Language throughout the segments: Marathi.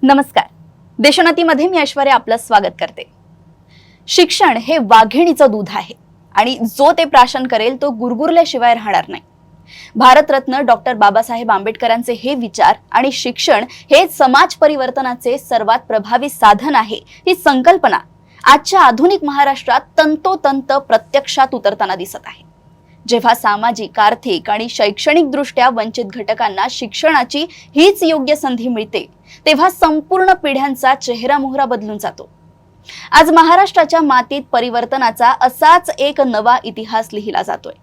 नमस्कार. देशोन्नतीमध्ये मी ऐश्वर्या आपलं स्वागत करते. शिक्षण हे वाघिणीचं दूध आहे आणि जो ते प्राशन करेल तो गुरगुरल्याशिवाय राहणार नाही. भारतरत्न डॉक्टर बाबासाहेब आंबेडकरांचे हे विचार आणि शिक्षण हे समाज परिवर्तनाचे सर्वात प्रभावी साधन आहे ही संकल्पना आजच्या आधुनिक महाराष्ट्रात तंतोतंत प्रत्यक्षात उतरताना दिसत आहे. जेव्हा सामाजिक, आर्थिक आणि शैक्षणिक दृष्ट्या वंचित घटकांना शिक्षणाची हीच योग्य संधी मिळते तेव्हा संपूर्ण पिढ्यांचा चेहरा-मोहरा बदलून जातो. आज महाराष्ट्राच्या मातीत परिवर्तनाचा असाच एक नवा इतिहास लिहिला जातोय.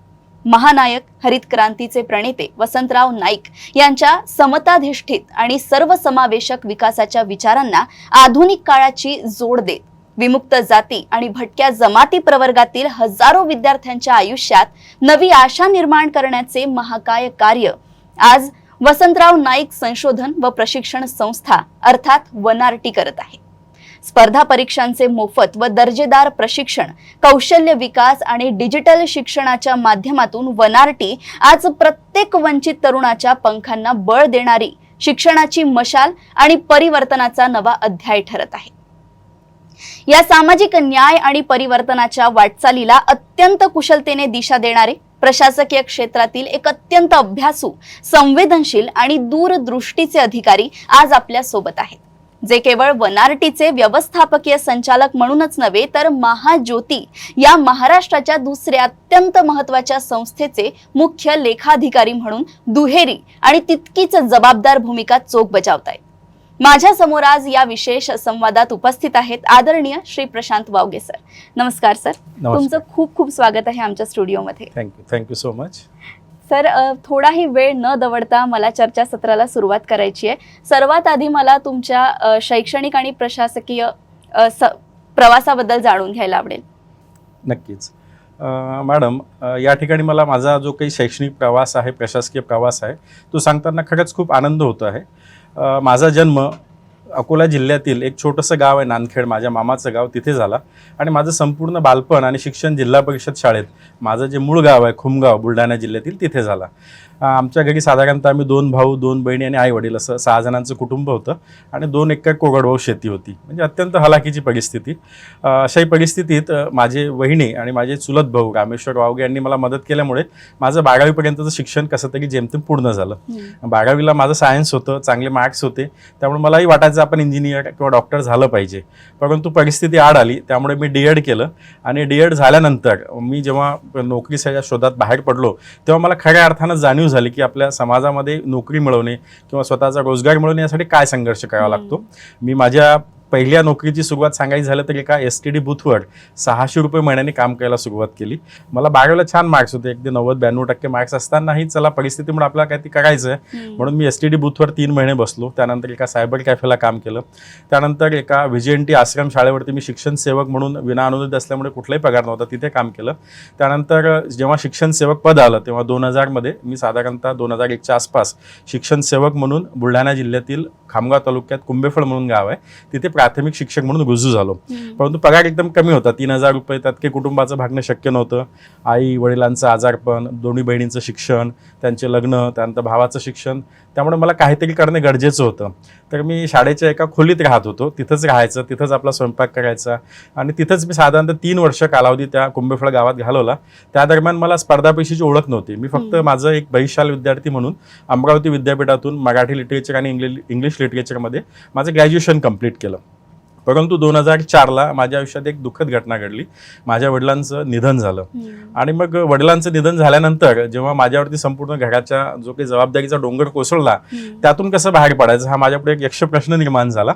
महानायक हरित क्रांतीचे प्रणेते वसंतराव नाईक यांच्या समताधिष्ठित आणि सर्वसमावेशक विकासाच्या विचारांना आधुनिक काळाची जोड देत विमुक्त जाती आणि भटक्या जमाती प्रवर्गातील हजारो विद्यार्थ्यांच्या आयुष्यात नवी आशा निर्माण करण्याचे महाकाय कार्य आज वसंतराव नाईक संशोधन व प्रशिक्षण संस्था अर्थात वनारटी करत आहे. स्पर्धा परीक्षांचे मोफत व दर्जेदार प्रशिक्षण, कौशल्य विकास आणि डिजिटल शिक्षणाच्या माध्यमातून वनारटी आज प्रत्येक वंचित तरुणाच्या पंखांना बळ देणारी शिक्षणाची मशाल आणि परिवर्तनाचा नवा अध्याय ठरत आहे. या सामाजिक न्याय आणि परिवर्तनाच्या वाटचालीला अत्यंत कुशलतेने दिशा देणारे प्रशासकीय क्षेत्रातील एक अत्यंत अभ्यासू, संवेदनशील आणि दूरदृष्टीचे अधिकारी आज आपल्या सोबत आहेत, जे केवळ वनारटीचे व्यवस्थापकीय संचालक म्हणूनच नव्हे तर महाज्योती या महाराष्ट्राच्या दुसऱ्या अत्यंत महत्त्वाच्या संस्थेचे मुख्य लेखाधिकारी म्हणून दुहेरी आणि तितकीच जबाबदार भूमिका चोख बजावतायत. माझ्या समोर आज या विशेष संवादात उपस्थित आहेत आदरणीय श्री प्रशांत वावगे सर. नमस्कार सर. तुमचं खूप खूप स्वागत आहे आमच्या स्टुडिओमध्ये. Thank you so much sir. थोडाही वेळ न दवडता मला चर्चासत्राला सुरुवात करायची आहे. सर्वात आधी मला तुमच्या शैक्षणिक आणि प्रशासकीय प्रवासाबद्दल जाणून घ्यायला आवडेल. नक्कीच मॅडम, या ठिकाणी मला माझा जो काही शैक्षणिक प्रवास आहे, प्रशासकीय प्रवास आहे, तो सांगताना खरंच खूप आनंद होतो आहे. माझा जन्म अकोला जिल्ह्यातील एक छोटंसं गाव आहे नांदखेड, माझ्या मामाचं गाव, तिथे झाला आणि माझं संपूर्ण बालपण आणि शिक्षण जिल्हा परिषद शाळेत माझं जे मूळ गाव आहे खुमगाव बुलढाणा जिल्ह्यातील तिथे झाला. आमच्या घरी साधारणतः आम्ही 2 भाऊ 2 बहिणी आणि आई वडील असं 6 जणांचं कुटुंब होतं आणि 2 एकर कोरडवाहू शेती होती. म्हणजे अत्यंत हलाखीची परिस्थिती. अशाही परिस्थितीत माझे वहिनी आणि माझे चुलत भाऊ रामेश्वर वावगे यांनी मला मदत केल्यामुळे माझं 12वीपर्यंतचं शिक्षण कसं तरी जेमतेम पूर्ण झालं. 12वीला माझं सायन्स होतं, चांगले मार्क्स होते, त्यामुळे मलाही वाटायचं आपण इंजिनियर किंवा डॉक्टर झालं पाहिजे. परंतु परिस्थिती आड आली, त्यामुळे मी D.Ed केलं आणि D.Ed झाल्यानंतर मी जेव्हा नोकरीच्या शोधात बाहेर पडलो तेव्हा मला खऱ्या अर्थानं जाणीव झाली की आपल्या समाजामध्ये नोकरी मिळवणे किंवा स्वतःचा रोजगार मिळवणे यासाठी काय संघर्ष करावा लागतो. मी माझ्या पहिल्या नोकरीची सुरुवात सांगायची झालं तर एका STD बूथवर 600 रुपये महिन्याने काम करायला सुरुवात केली. मला 12वीला छान मार्क्स होते, अगदी 90-92% मार्क्स असतानाही चला परिस्थितीमुळे आपल्याला काहीतरी करायचं आहे म्हणून मी STD बूथवर 3 महिने बसलो. त्यानंतर एका सायबर कॅफेला काम केलं. त्यानंतर एका VJNT आश्रम शाळेवरती मी शिक्षण सेवक म्हणून विनाअनुदानित असल्यामुळे कुठलाही पगार नव्हता, तिथे काम केलं. त्यानंतर जेव्हा शिक्षण सेवक पद आलं तेव्हा 2000मध्ये मी साधारणतः 2001च्या आसपास शिक्षण सेवक म्हणून बुलढाणा जिल्ह्यातील खामगाव तालुक्यात कुंभेफळ म्हणून गाव आहे, तिथे प्राथमिक शिक्षक म्हणून रुजू झालो. परंतु पगार एकदम कमी होता, 3000 रुपये. त्यात काही कुटुंबाचं भागणं शक्य नव्हतं. आई वडिलांचं आजारपण, दोन्ही बहिणींचं शिक्षण, त्यांचे लग्न, त्यानंतर भावाचं शिक्षण, त्यामुळे मला काहीतरी करणे गरजेचं होतं. तर मी शाळेच्या एका खोलीत राहत होतो, तिथंच राहायचं, तिथंच आपला स्वयंपाक करायचा आणि तिथंच मी साधारणतः 3 वर्ष कालावधी त्या कुंभेफळ गावात घालवला. त्या दरम्यान मला स्पर्धा परीक्षेची ओळख नव्हती. मी फक्त माझं एक बहिशाल विद्यार्थी म्हणून अमरावती विद्यापीठातून मराठी लिटरेचर आणि इंग्लिश लिटरेचरमध्ये माझं ग्रॅज्युएशन कंप्लीट केलं. परंतु 2004ला माझ्या आयुष्यात एक दुःखद घटना घडली. माझ्या वडिलांचं निधन झालं आणि मग वडिलांचं निधन झाल्यानंतर जेव्हा माझ्यावरती संपूर्ण घराच्या जो काही जबाबदारीचा डोंगर कोसळला, त्यातून कसं बाहेर पडायचं हा माझ्यापुढे एक यक्ष प्रश्न निर्माण झाला.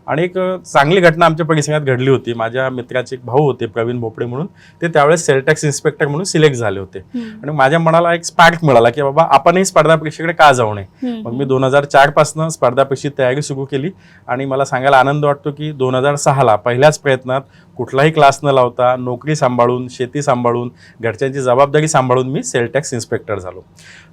आणि एक चांगली घटना आमच्या परिसरात घडली होती. माझ्या मित्राचे एक भाऊ होते प्रवीण भोपळे म्हणून, ते त्यावेळेस सेल टॅक्स इन्स्पेक्टर म्हणून सिलेक्ट झाले होते आणि माझ्या मनाला एक स्पार्क मिळाला की बाबा आपणही स्पर्धा परीक्षेकडे का जाऊ नये. मग मी 2004 पासून स्पर्धा परीक्षेची तयारी सुरू केली आणि मला सांगायला आनंद वाटतो की 2006ला पहिल्याच प्रयत्नात कुठलाही क्लास न लावता नोकरी सांभाळून, शेती सांभाळून, घरच्यांची जबाबदारी सांभाळून मी सेल टॅक्स इन्स्पेक्टर झालो.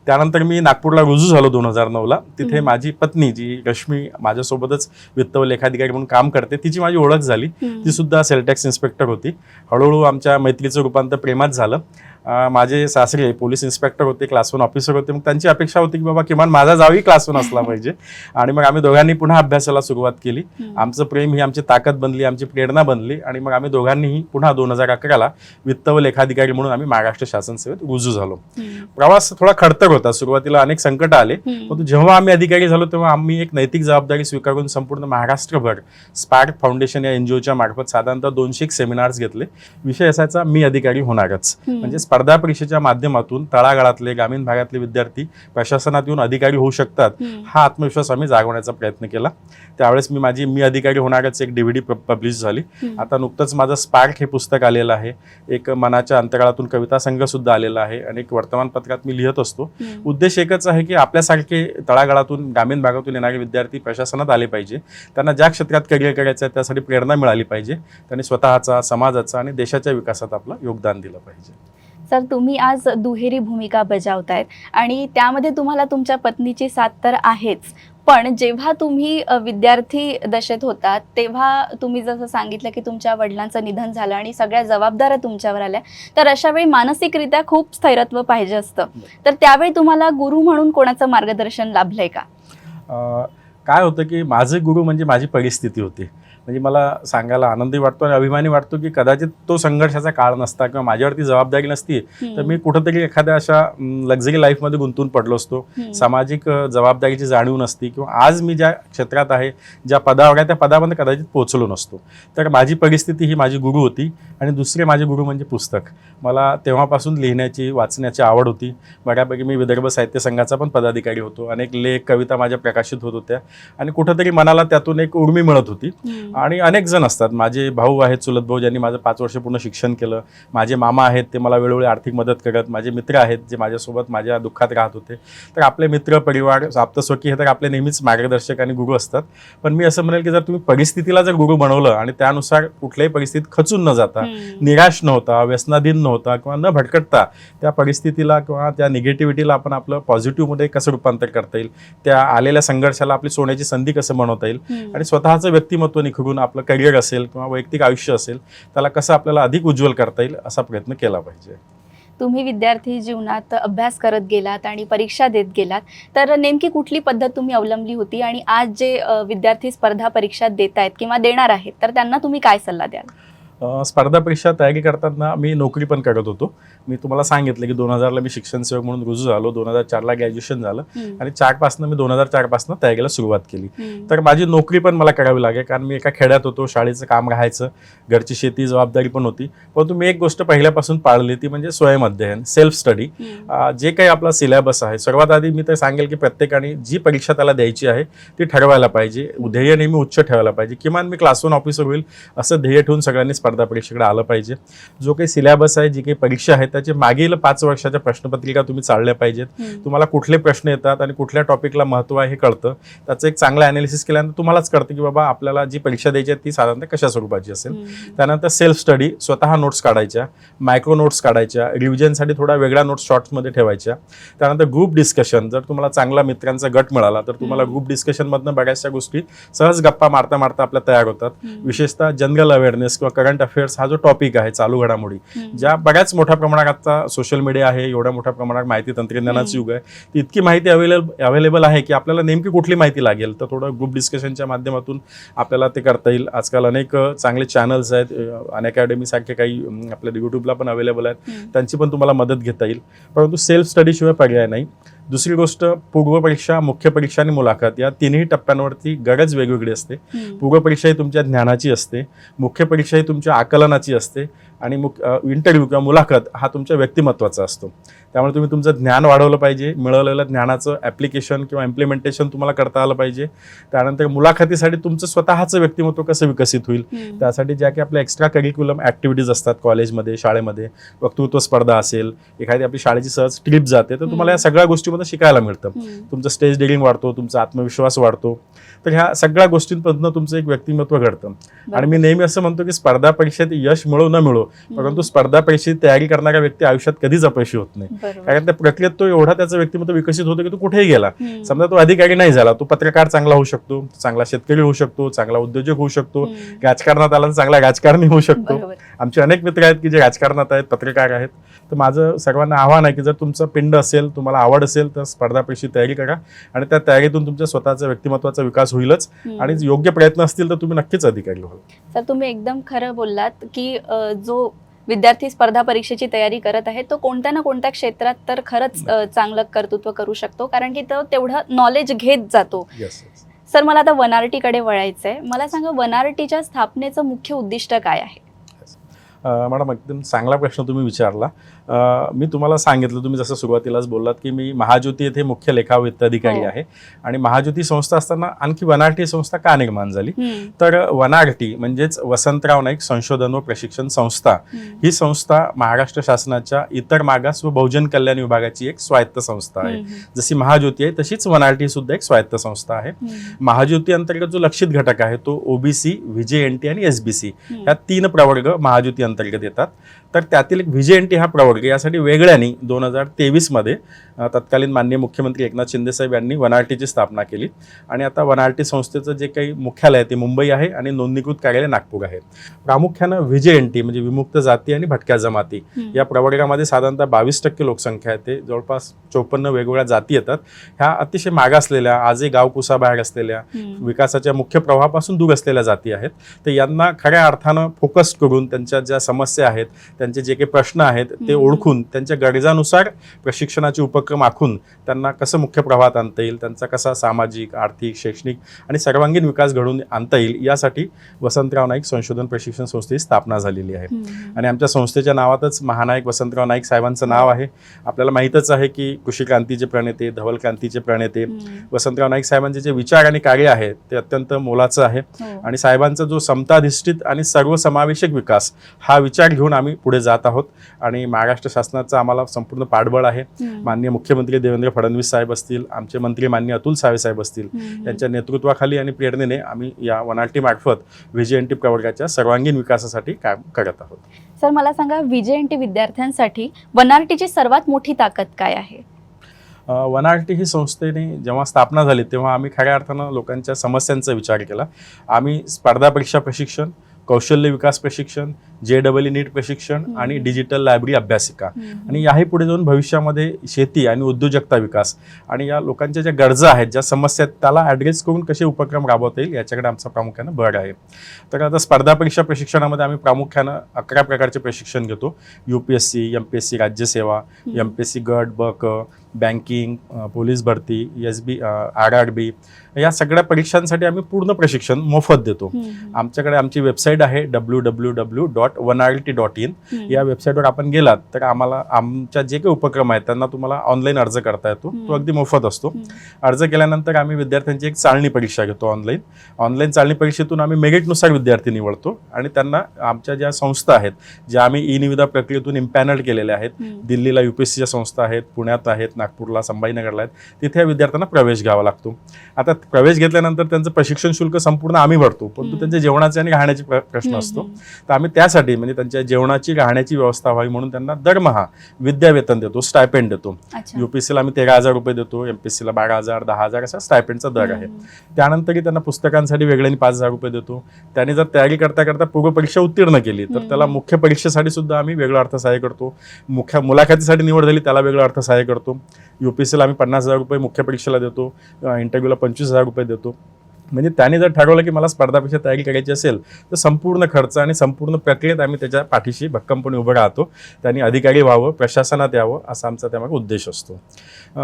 त्यानंतर मी नागपूरला रुजू झालो 2009ला. तिथे माझी पत्नी जी रश्मी माझ्यासोबतच वित्त व लेखाधिकारी म्हणून काम करते, तिची माझी ओळख झाली. ती सुद्धा सेल टॅक्स इन्स्पेक्टर होती. हळूहळू आमच्या मैत्रीचं रूपांतर प्रेमात झालं माझे सासरे पोलीस इन्स्पेक्टर होते, क्लास 1 ऑफिसर होते. मग त्यांची अपेक्षा होती की बाबा किमान माझा जावई क्लास 1 असला पाहिजे. आणि मग आम्ही दोघांनी पुन्हा अभ्यासाला सुरुवात केली. आमचं प्रेम ही आमची ताकद बनली, आमची प्रेरणा बनली. आणि मग आम्ही दोघांनीही पुन्हा 2011ला वित्त व लेखाधिकारी म्हणून आम्ही महाराष्ट्र शासन सेवेत रुजू झालो. प्रवास थोडा खडतर होता, सुरुवातीला अनेक संकट आले, परंतु जेव्हा आम्ही अधिकारी झालो तेव्हा आम्ही एक नैतिक जबाबदारी स्वीकारून संपूर्ण महाराष्ट्रभर स्पार्क फाउंडेशन या NGOच्या मार्फत साधारणतः 200 सेमिनार्स घेतले. विषय असायचा, मी अधिकारी होणारच. म्हणजे स्पर्धा परीक्षेच्या माध्यमातून तळागाळातले ग्रामीण भागातले विद्यार्थी प्रशासनात येऊन अधिकारी होऊ शकतात, हा आत्मविश्वास आम्ही जागवण्याचा प्रयत्न केला. त्यावेळेस मी अधिकारी होणारच एक DVD पब्लिश झाली. आता नुकतंच माझं स्पार्क हे पुस्तक आलेलं आहे. एक मनाच्या अंतराळातून कविता संघ सुद्धा आलेला आहे आणि एक वर्तमानपत्रात मी लिहित असतो. उद्देश एकच आहे की आपल्यासारखे तळागाळातून ग्रामीण भागातून येणारे विद्यार्थी प्रशासनात आले पाहिजे. त्यांना ज्या क्षेत्रात करिअर करायचं आहे त्यासाठी प्रेरणा मिळाली पाहिजे. त्यांनी स्वतःचा, समाजाचा आणि देशाच्या विकासात आपलं योगदान दिलं पाहिजे. सर, तुम्ही आज दुहेरी भूमिका बजावतायत आणि त्यामध्ये तुम्हाला तुमच्या पत्नीची साथ तर आहेच, पण जेव्हा तुम्ही विद्यार्थी दशेत होतात तेव्हा तुम्ही जसं सांगितलं की तुमच्या वडिलांचं निधन झालं आणि सगळ्या जबाबदाऱ्या तुमच्यावर आल्या, तर अशा वेळी मानसिकरित्या खूप स्थैर्यत्व पाहिजे असतं. तर त्यावेळी तुम्हाला गुरु म्हणून कोणाचं मार्गदर्शन लाभलंय का? काय होतं की माझे गुरु म्हणजे माझी परिस्थिती होती. म्हणजे मला सांगायला आनंदी वाटतो आणि अभिमानी वाटतो की कदाचित तो संघर्षाचा काळ नसता किंवा माझ्यावरती जबाबदारी नसती तर मी कुठंतरी एखाद्या अशा लक्झरी लाईफमध्ये गुंतून पडलो असतो. सामाजिक जबाबदारीची जाणीव नसती किंवा आज मी ज्या क्षेत्रात आहे, ज्या पदावर आहे त्या पदामध्ये कदाचित पोहोचलो नसतो. तर माझी परिस्थिती ही माझी गुरु होती. आणि दुसरे माझे गुरु म्हणजे पुस्तक. मला तेव्हापासून लिहिण्याची, वाचण्याची आवड होती. बऱ्यापैकी मी विदर्भ साहित्य संघाचा पण पदाधिकारी होतो. अनेक लेख, कविता माझ्या प्रकाशित होत होत्या आणि कुठंतरी मनाला त्यातून एक उर्मी मिळत होती. आणि अनेक जण असतात, माझे भाऊ आहेत, चुलत भाऊ, ज्यांनी माझं 5 वर्ष पूर्ण शिक्षण केलं. माझे मामा आहेत, ते मला वेळोवेळी आर्थिक मदत करत. माझे मित्र आहेत जे माझ्यासोबत माझ्या दुःखात राहत होते. तर आपले मित्र, परिवार, आप्तस्वकीय हे तर आपले नेहमीच मार्गदर्शक आणि गुरु असतात. पण मी असं म्हणेल की जर तुम्ही परिस्थितीला जर गुरु बनवलं आणि त्यानुसार कुठल्याही परिस्थितीत खचून न जाता, निराश न होता, व्यसनाधीन न होता किंवा न भटकटता त्या परिस्थितीला किंवा त्या निगेटिव्हिटीला आपण आपलं पॉझिटिव्हमध्ये कसं रूपांतर करता येईल, त्या आलेल्या संघर्षाला आपली सोन्याची संधी कसं बनवता येईल आणि स्वतःचं व्यक्तिमत्व निखरून आपलं करिअर असेल किंवा वैयक्तिक आयुष्य असेल त्याला कसं आपल्याला अधिक उज्ज्वल करता येईल असा प्रयत्न केला पाहिजे. तुम्ही विद्यार्थी जीवनात अभ्यास करत गेलात आणि परीक्षा देत गेलात, तर नेमकी कुठली पद्धत तुम्ही अवलंबली होती आणि आज जे विद्यार्थी स्पर्धा परीक्षा देत आहेत किंवा देणार आहेत तर त्यांना तुम्ही काय सल्ला द्याल? स्पर्धा परीक्षा तयारी करताना मी नोकरी पण करत होतो. मी तुम्हाला सांगितलं की 2000ला मी शिक्षण सेवक म्हणून रुजू झालो, 2004ला ग्रॅज्युएशन झालं आणि 2004 पासून तयारीला सुरुवात केली. तर माझी नोकरी पण मला करावी लागेल कारण मी एका खेड्यात होतो, शाळेचं काम राहायचं, घरची शेती जबाबदारी पण होती. परंतु मी एक गोष्ट पहिल्यापासून पाळली ती म्हणजे स्वयंअध्ययन, सेल्फ स्टडी. जे काही आपला सिलेबस आहे, सर्वात आधी मी तर सांगेल की प्रत्येकाने जी परीक्षा त्याला द्यायची आहे ती ठरवायला पाहिजे. ध्येय नेहमी उच्च ठेवायला पाहिजे. किमान मी क्लास 1 ऑफिसर होईल असं ध्येय ठेवून सगळ्यांनी स्पर्धा परीक्षेकडे आलं पाहिजे. जो काही सिलेबस आहे, जी काही परीक्षा आहे त्याचे मागील 5 वर्षाच्या प्रश्नपत्रिका तुम्ही चालल्या पाहिजेत. तुम्हाला कुठले प्रश्न येतात आणि कुठल्या टॉपिकला महत्त्व आहे हे कळतं. त्याचं एक चांगलं ॲनालिसिस केल्यानंतर तुम्हालाच कळतं की बाबा आपल्याला जी परीक्षा द्यायची आहे ती साधारणतः कशा स्वरूपाची असेल. त्यानंतर सेल्फ स्टडी, स्वतः नोट्स काढायच्या, मायक्रो नोट्स काढायच्या, रिव्हिजनसाठी थोडा वेगळा नोट्स शॉर्ट्समध्ये ठेवायच्या. त्यानंतर ग्रुप डिस्कशन, जर तुम्हाला चांगला मित्रांचा गट मिळाला तर तुम्हाला ग्रुप डिस्कशनमधनं बऱ्याचशा गोष्टी सहज गप्पा मारता मारता आपल्या तयार होतात. विशेषतः जनरल अवेअरनेस किंवा करंट अफेअर्स हा जो टॉपिक आहे, चालू घडामोडी, ज्या बऱ्याच मोठ्या प्रमाणात आता सोशल मीडिया आहे, एवढ्या मोठ्या प्रमाणात माहिती तंत्रज्ञानाचं युग आहे, ती इतकी माहिती अवेलेबल आहे की आपल्याला नेमकी कुठली माहिती लागेल तर थोडं ग्रुप डिस्कशनच्या माध्यमातून आपल्याला ते करता येईल. आजकाल अनेक चांगले चॅनल्स आहेत, अनअकॅडमी सारखे काही आपल्या यूट्यूबला पण अवेलेबल आहेत, त्यांची पण तुम्हाला मदत घेता येईल. परंतु सेल्फ स्टडीशिवाय पर्याय नाही. दुसरी गोष्ट, पूर्वपरीक्षा, मुख्य परीक्षा आणि मुलाखत या तिन्ही टप्प्यांवरती गरज वेगवेगळी असते. पूर्वपरीक्षा ही तुमच्या ज्ञानाची असते, मुख्य परीक्षा ही तुमच्या आकलनाची असते आणि इंटरव्ह्यू किंवा मुलाखत हा तुमच्या व्यक्तिमत्वाचा असतो. त्यामुळे तुम्ही तुमचं ज्ञान वाढवलं पाहिजे, मिळवलेलं ज्ञानाचं ॲप्लिकेशन किंवा इम्प्लिमेंटेशन तुम्हाला करता आलं पाहिजे. त्यानंतर मुलाखतीसाठी तुमचं स्वतःचं व्यक्तिमत्व कसं विकसित होईल त्यासाठी ज्या काही आपल्या एक्स्ट्रा करिक्युलम ॲक्टिव्हिटीज असतात कॉलेजमध्ये, शाळेमध्ये, वक्तृत्व स्पर्धा असेल, एखादी आपली शाळेची सहज ट्रिप जाते, तर तुम्हाला या सगळ्या गोष्टीमध्ये शिकायला मिळतं. तुमचं स्टेज डेअरिंग वाढतो, तुमचा आत्मविश्वास वाढतो. तर ह्या सगळ्या गोष्टींपासून तुमचं एक व्यक्तिमत्व घडतं. आणि मी नेहमी असं म्हणतो की स्पर्धा परीक्षेत यश मिळो न मिळो, परंतु स्पर्धा परीक्षेत तयारी करणारा व्यक्ती आयुष्यात कधीच अपयशी होत नाही. कारण त्या प्रक्रियेत तो एवढा त्याचं व्यक्तिमत्व विकसित होतं की तो कुठेही गेला, समजा तो अधिकारी नाही झाला, तो पत्रकार चांगला होऊ शकतो, चांगला शेतकरी होऊ शकतो, चांगला उद्योजक होऊ शकतो, राजकारणात आला तर चांगला राजकारणी होऊ शकतो. आमचे अनेक मित्र आहेत की जे राजकारणात आहेत, पत्रकार आहेत. तर माझं सर्वांना आव्हान आहे की जर तुमचं पिंड असेल, तुम्हाला आवड असेल तर स्पर्धा परीक्षेची तयारी करा आणि त्या तयारीतून तुमच्या स्वतःचा व्यक्तिमत्वाचा विकास होईलच आणि योग्य प्रयत्न असतील तर तुम्ही नक्कीच अधिकारी व्हाल. सर, तुम्ही एकदम खरं बोललात की जो विद्यार्थी स्पर्धा परीक्षेची तयारी करत आहे तो कोणत्या ना कोणत्या क्षेत्रात तर खरंच चांगलं कर्तृत्व करू शकतो, कारण की तो तेवढं नॉलेज घेत जातो. येस. सर, मला आता वनआरटीकडे वळायचंय. मला सांगा, वनआरटीच्या स्थापनेचं मुख्य उद्दिष्ट काय आहे? मॅडम, एकदम चांगला प्रश्न तुम्ही विचारला. मी तुम्हाला सांगितलं, तुम्ही जसं सुरुवातीलाच बोललात की मी महाज्योती येथे मुख्य लेखावित्त अधिकारी आहे आणि महाज्योती संस्था असताना आणखी वनआरटी संस्था का निर्माण झाली, तर वनआरटी म्हणजेच वसंतराव नाईक संशोधन व प्रशिक्षण संस्था ही संस्था महाराष्ट्र शासनाच्या इतर मागास व बहुजन कल्याण विभागाची एक स्वायत्त संस्था आहे. जशी महाज्योती आहे तशीच वनआरटी सुद्धा एक स्वायत्त संस्था आहे. महाज्योती अंतर्गत जो लक्षित घटक आहे तो ओबीसी, व्हीजेएनटी आणि एसबीसी ह्या 3 प्रवर्ग महाज्योती अंतर्गत येतात. तर त्यातील एक व्हीजेएनटी हा प्रवर्ग यासाठी वेगळ्याने 2023 मध्ये तत्कालीन माननीय मुख्यमंत्री एकनाथ शिंदे साहेब यांनी वनआरटीची स्थापना केली आणि आता वनआरटी संस्थेचं जे काही मुख्यालय आहे ते मुंबई आहे आणि नोंदणीकृत कार्यालय नागपूर आहे. प्रामुख्यानं व्हीजेएनटी म्हणजे विमुक्त जाती आणि भटक्या जमाती या प्रवर्गामध्ये साधारणतः 22% लोकसंख्या आहे. ते जवळपास 54 वेगवेगळ्या जाती येतात. ह्या अतिशय मागासलेल्या, आजही गाव कुसाबाहेर असलेल्या, विकासाच्या मुख्य प्रवाहापासून दूर असलेल्या जाती आहेत. तर यांना खऱ्या अर्थानं फोकस करून त्यांच्या ज्या समस्या आहेत, त्यांचे जे काही प्रश्न आहेत ते ओळखून त्यांच्या गरजानुसार प्रशिक्षणाचे उपक्रम आखून त्यांना कसं मुख्य प्रवाहात आणता येईल, त्यांचा कसा सामाजिक, आर्थिक, शैक्षणिक आणि सर्वांगीण विकास घडवून आणता येईल यासाठी वसंतराव नाईक संशोधन प्रशिक्षण संस्थेची स्थापना झालेली आहे. आणि आमच्या संस्थेच्या नावातच महानायक वसंतराव नाईक साहेबांचं नाव आहे. आपल्याला माहीतच आहे की कृषी क्रांतीचे प्रणेते, धवल क्रांतीचे प्रणेते वसंतराव नाईक साहेबांचे जे विचार आणि कार्य आहे ते अत्यंत मोलाचं आहे. आणि साहेबांचा जो समताधिष्ठित आणि सर्वसमावेशक विकास हा विचार घेऊन आम्ही पुढे जात आहोत आणि महाराष्ट्र शासनाचं आम्हाला संपूर्ण पाठबळ आहे. माननीय मुख्यमंत्री देवेंद्र फडणवीस साहेब असतील, आमचे मंत्री माननीय अतुल सावे साहेब असतील, यांच्या नेतृत्वाखाली आणि प्रेरणेने आम्ही या वनआरटी मार्फत व्हीजेएनटी प्रवर्गाच्या सर्वांगीण विकासासाठी काम करत आहोत. सर, मला सांगा, व्हीजेएनटी विद्यार्थ्यांसाठी वनआरटीची सर्वात मोठी ताकद काय आहे? वनआरटी ही संस्थेने जेव्हा स्थापना झाली तेव्हा आम्ही खऱ्या अर्थानं लोकांच्या समस्यांचा विचार केला. आम्ही स्पर्धा परीक्षा प्रशिक्षण, कौशल्य विकास प्रशिक्षण, JEE नीट प्रशिक्षण आणि डिजिटल लायब्ररी अभ्यासिका आणि याही पुढे जाऊन भविष्यामध्ये शेती आणि उद्योजकता विकास आणि या लोकांच्या ज्या गरजा आहेत, ज्या समस्या आहेत त्याला ॲड्रेस करून कसे उपक्रम राबवता येईल याच्याकडे आमचा प्रामुख्यानं भर आहे. तर आता स्पर्धा परीक्षा प्रशिक्षणामध्ये आम्ही प्रामुख्यानं 11 प्रकारचे प्रशिक्षण घेतो. UPSC, MPSC राज्यसेवा, MPSC गट, BK, बँकिंग, पोलीस भरती, SB, RRB या सगळ्या परीक्षांसाठी आम्ही पूर्ण प्रशिक्षण मोफत देतो. आमच्याकडे आमची वेबसाईट आहे www.1rt.in. या वेबसाईटवर आपण गेलात तर आम्हाला आमच्या जे काही उपक्रम आहेत त्यांना तुम्हाला ऑनलाईन अर्ज करता येतो. तो अगदी मोफत असतो. अर्ज केल्यानंतर आम्ही विद्यार्थ्यांची एक चाळणी परीक्षा घेतो ऑनलाईन चाळणी परीक्षेतून आम्ही मेरिटनुसार विद्यार्थी निवडतो आणि त्यांना आमच्या ज्या संस्था आहेत, ज्या आम्ही ई-निविदा प्रक्रियेतून इम्पॅनल केलेल्या आहेत, दिल्लीला UPSCच्या संस्था आहेत, पुण्यात आहेत, नागपूरला, संभाजीनगरला आहेत, तिथे या विद्यार्थ्यांना प्रवेश घ्यावा लागतो. आता प्रवेश घेतल्यानंतर त्यांचं प्रशिक्षण शुल्क संपूर्ण आम्ही भरतो, परंतु त्यांच्या जेवणाचे आणि राहण्याचे प्रश्न असतो. तर आम्ही त्यासाठी म्हणजे त्यांच्या जेवणाची, राहण्याची व्यवस्था व्हावी म्हणून त्यांना दरमहा विद्यावेतन देतो, स्टायपेंड देतो. UPSCला आम्ही 13,000 रुपये देतो, MPSCला 12,000, 10,000 असा स्टायपेंडचा दर आहे. त्यानंतरही त्यांना पुस्तकांसाठी वेगळ्याने 5,000 रुपये देतो. त्याने जर तयारी करता करता पूर्वपरीक्षा उत्तीर्ण केली तर त्याला मुख्य परीक्षेसाठी सुद्धा आम्ही वेगळं अर्थसहाय्य करतो. मुख्य मुलाखतीसाठी निवड झाली त्याला वेगळं अर्थसहाय्य करतो. UPSCला आम्ही 50,000 रुपये मुख्य परीक्षेला देतो, इंटरव्ह्यूला 25,000 रुपये देतो. म्हणजे त्याने जर ठरवलं की मला स्पर्धा परीक्षा तयारी करायची असेल तर संपूर्ण खर्च आणि संपूर्ण प्रक्रियेत आम्ही त्याच्या पाठीशी भक्कमपणे उभं राहतो. त्यांनी अधिकारी व्हावं, प्रशासनात यावं असा आमचा त्यामागे उद्देश असतो.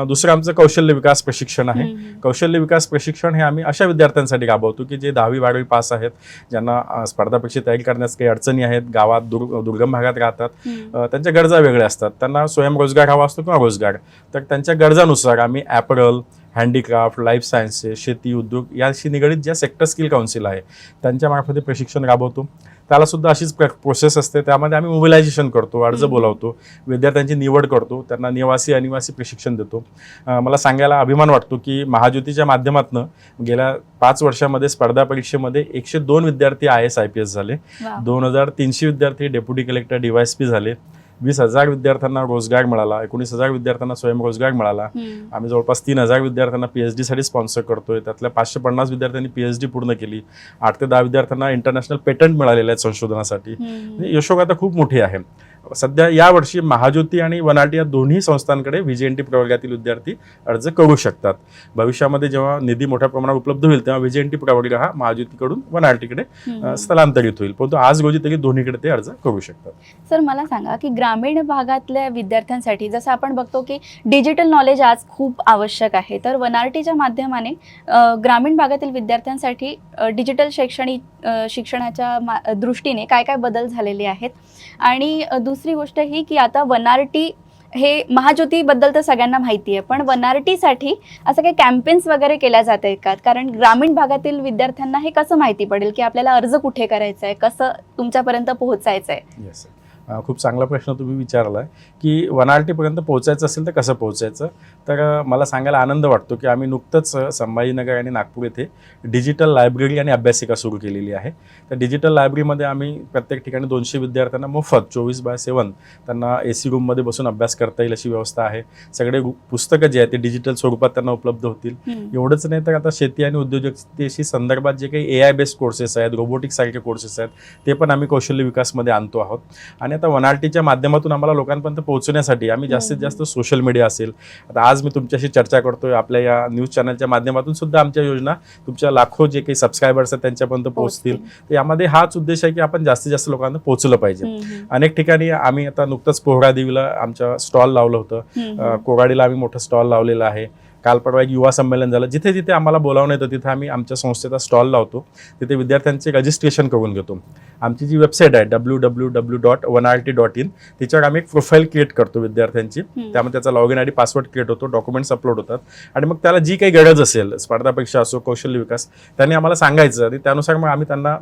दुसरं आमचं कौशल्य विकास प्रशिक्षण आहे. कौशल्य विकास प्रशिक्षण हे आम्ही अशा विद्यार्थ्यांसाठी राबवतो की जे 10वी 12वी पास आहेत, ज्यांना स्पर्धा परीक्षा तयारी करण्यास काही अडचणी आहेत, गावात दुर्गम भागात राहतात, त्यांच्या गरजा वेगळ्या असतात, त्यांना स्वयंरोजगार हवा असतो किंवा रोजगार. तर त्यांच्या गरजानुसार आम्ही ॲपरल, हँडीक्राफ्ट, लाईफ सायन्सेस, शेती, उद्योग याशी निगडीत ज्या सेक्टर स्किल काउन्सिल आहे त्यांच्यामार्फत प्रशिक्षण राबवतो. त्याला सुद्धा अशीच प्रोसेस असते. त्यामध्ये आम्ही मोबिलायझेशन करतो, अर्ज बोलावतो, विद्यार्थ्यांची निवड करतो, त्यांना निवासी अनिवासी प्रशिक्षण देतो. मला सांगायला अभिमान वाटतो की महाज्योतीच्या माध्यमातून गेल्या 5 वर्षामध्ये स्पर्धा परीक्षेमध्ये 102 विद्यार्थी IAS IPS झाले, 2,300 विद्यार्थी डेप्युटी कलेक्टर DYSP झाले, 20,000 विद्यार्थ्यांना रोजगार मिळाला, 19,000 विद्यार्थ्यांना स्वयंरोजगार मिळाला. आम्ही जवळपास 3,000 विद्यार्थ्यांना PhD साठी स्पॉन्सर करतोय. त्यातल्या 550 विद्यार्थ्यांनी PhD पूर्ण केली. 8 ते 10 विद्यार्थ्यांना इंटरनॅशनल पेटंट मिळालेले आहेत संशोधनासाठी. यशोगाथा खूप मोठी आहे. सध्या यावर्षी महाज्योती आणि वनाटी या दोन्ही संस्थांकडे VJNT प्रवर्गातील विद्यार्थी अर्ज करू शकतात. भविष्यामध्ये जेव्हा निधी मोठ्या प्रमाणात उपलब्ध होईल तेव्हा VJNT प्रवर्ग हा महाज्योतीकडून वनाटीकडे स्थलांतरित होईल, परंतु आज रोजी तरी दोन्हीकडे ते अर्ज करू शकतात. सर मला सांगा की ग्रामीण भागातल्या विद्यार्थ्यांसाठी जसं आपण बघतो की डिजिटल नॉलेज आज खूप आवश्यक आहे, तर वनारटीच्या माध्यमाने ग्रामीण भागातील विद्यार्थ्यांसाठी डिजिटल शिक्षणाच्या दृष्टीने काय काय बदल झालेले आहेत. आणि दुसरी गोष्ट ही की आता वनारटी हे महाज्योतीबद्दल तर सगळ्यांना माहिती आहे, पण वनारटीसाठी असं काही कॅम्पेन्स वगैरे केल्या जात आहेत का? कारण ग्रामीण भागातील विद्यार्थ्यांना हे कसं माहिती पडेल की आपल्याला अर्ज कुठे करायचा आहे, कसं तुमच्यापर्यंत पोहोचायचं आहे? येस, खूप चांगला प्रश्न तुम्ही विचारला आहे की वनारटीपर्यंत पोहोचायचं असेल तर कसं पोहोचायचं. तर मला सांगायला आनंद वाटतो की आम्ही नुकतंच संभाजीनगर आणि नागपूर येथे डिजिटल लायब्ररी आणि अभ्यासिका सुरू केलेली आहे. तर डिजिटल लायब्ररीमध्ये आम्ही प्रत्येक ठिकाणी 200 विद्यार्थ्यांना मोफत 24/7 त्यांना AC रूममध्ये बसून अभ्यास करता येईल अशी व्यवस्था आहे. सगळे पुस्तकं जे आहेत ते डिजिटल स्वरूपात त्यांना उपलब्ध होतील. एवढंच नाही तर आता शेती आणि उद्योजकतेशी संदर्भात जे काही AI बेस्ड कोर्सेस आहेत, रोबोटिक्स सारखे कोर्सेस आहेत, ते पण आम्ही कौशल्य विकासमध्ये आणतो आहोत. आणि आता वनारटीच्या माध्यमातून आम्हाला लोकांपर्यंत पोहोचण्यासाठी आम्ही जास्तीत जास्त सोशल मीडिया असेल, आता आज मी तुमच्याशी चर्चा करतोय, आपल्या या न्यूज चॅनलच्या माध्यमातून सुद्धा आमच्या योजना तुमच्या लाखो जे काही सबस्क्रायबर्स आहेत त्यांच्यापर्यंत पोहोचतील. तर यामध्ये हाच उद्देश आहे की आपण जास्तीत जास्त लोकांना पोहोचलं पाहिजे. अनेक ठिकाणी आम्ही आता नुकतंच पोहरादेवीला आमच्या स्टॉल लावलं होतं, कोराडीला आम्ही मोठं स्टॉल लावलेलं आहे. काल परवा एक युवा संमेलन झालं. जिथे जिथे आम्हाला बोलावणं येतं तिथे आम्ही आमच्या संस्थेचा स्टॉल लावतो, तिथे विद्यार्थ्यांचे रजिस्ट्रेशन करून घेतो. आमची जी वेबसाईट आहे www.1rt.in तिच्यावर आम्ही एक प्रोफाईल क्रिएट करतो विद्यार्थ्यांची. त्यामध्ये त्याचा log in ID password create होतो, डॉक्युमेंट्स अपलोड होतात आणि मग त्याला जी काही गरज असेल, स्पर्धा परीक्षा असो, कौशल्य विकास, त्यांनी आम्हाला सांगायचं आणि त्यानुसार मग आम्ही त्यांना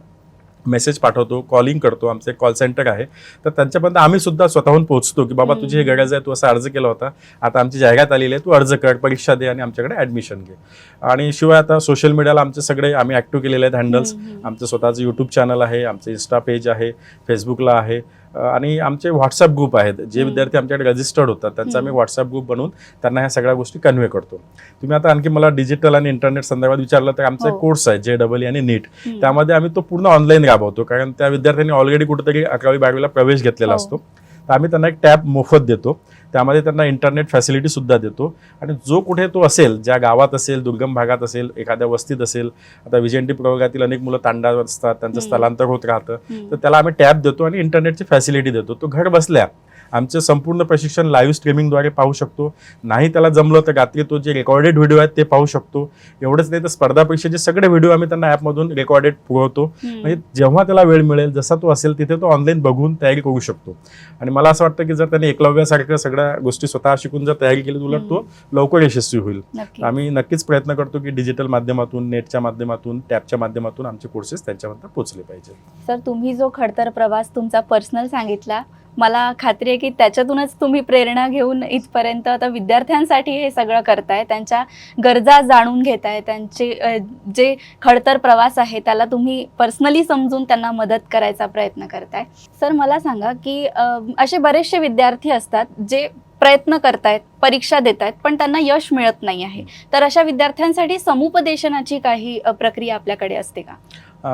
मेसेज पाठवतो, कॉलिंग करतो. आमचं एक कॉल सेंटर आहे, तर त्यांच्यापर्यंत आम्ही सुद्धा स्वतःहून पोहोचतो की बाबा तुझी ही गरज आहे, तू असा अर्ज केला होता, आता आमची जाहिरात आलेली आहे, तू अर्ज कर, परीक्षा दे आणि आमच्याकडे ॲडमिशन घे. आणि शिवाय आता सोशल मीडियाला आमचे सगळे आम्ही ॲक्टिव्ह केलेले आहेत हँडल्स. आमचं स्वतःचं यूट्यूब चॅनल आहे, आमचं इन्स्टा पेज आहे, फेसबुकला आहे आणि आमचे व्हॉट्सअप ग्रुप आहेत. जे विद्यार्थी आमच्याकडे रजिस्टर्ड होतात त्यांचा आम्ही व्हॉट्सअप ग्रुप बनवून त्यांना ह्या सगळ्या गोष्टी कन्व्हे करतो. तुम्ही आता आणखी मला डिजिटल आणि इंटरनेट संदर्भात विचारलं तर आमचा एक कोर्स आहे JEE आणि नीट, त्यामध्ये आम्ही तो पूर्ण ऑनलाईन राबवतो. कारण त्या विद्यार्थ्यांनी ऑलरेडी कुठेतरी 11वी-12वीला प्रवेश घेतलेला असतो, तर आम्ही त्यांना एक टॅब मोफत देतो. त्यामध्ये त्यांना इंटरनेट फॅसिलिटी सुद्धा देतो आणि जो कुठे तो असेल, ज्या गावात असेल, दुर्गम भागात असेल, एखाद्या वस्तीत असेल, आता VJNT प्रवर्गातील अनेक मुलं तांडावर असतात, त्यांचं स्थलांतर होत राहतं, तर त्याला आम्ही टॅब देतो आणि इंटरनेटची फॅसिलिटी देतो. तो घर बसल्या आमचं संपूर्ण प्रशिक्षण लाईव्ह स्ट्रीमिंगद्वारे पाहू शकतो. नाही त्याला जमलं तर रात्री तो जे रेकॉर्डेड व्हिडिओ आहेत ते पाहू शकतो. एवढंच नाही तर स्पर्धा परीक्षेचे सगळे व्हिडिओ आम्ही त्यांना ॲपमधून रेकॉर्डेड पुरवतो. म्हणजे जेव्हा त्याला वेळ मिळेल, जसा तो असेल तिथे तो ऑनलाईन बघून तयारी करू शकतो. आणि मला असं वाटतं की जर त्याने एकलव्यासारख्या सगळ्या गोष्टी स्वतः शिकून जर तयारी केली, उलट तो लवकर यशस्वी होईल. आम्ही नक्कीच प्रयत्न करतो की डिजिटल माध्यमातून, नेटच्या माध्यमातून, टॅबच्या माध्यमातून आमचे कोर्सेस त्यांच्यापर्यंत पोहोचले पाहिजे. सर, तुम्ही जो खडतर प्रवास तुमचा पर्सनल सांगितला, मला खात्री आहे की त्याच्यातूनच तुम्ही प्रेरणा घेऊन इथपर्यंत आता विद्यार्थ्यांसाठी हे सगळं करताय, त्यांच्या गरजा जाणून घेताय, त्यांचे जे खडतर प्रवास आहे त्याला तुम्ही पर्सनली समजून त्यांना मदत करायचा प्रयत्न करताय. सर मला सांगा की असे बरेचसे विद्यार्थी असतात जे प्रयत्न करतायत, परीक्षा देत आहेत, पण त्यांना यश मिळत नाही आहे. तर अशा विद्यार्थ्यांसाठी समुपदेशनाची काही प्रक्रिया आपल्याकडे असते का?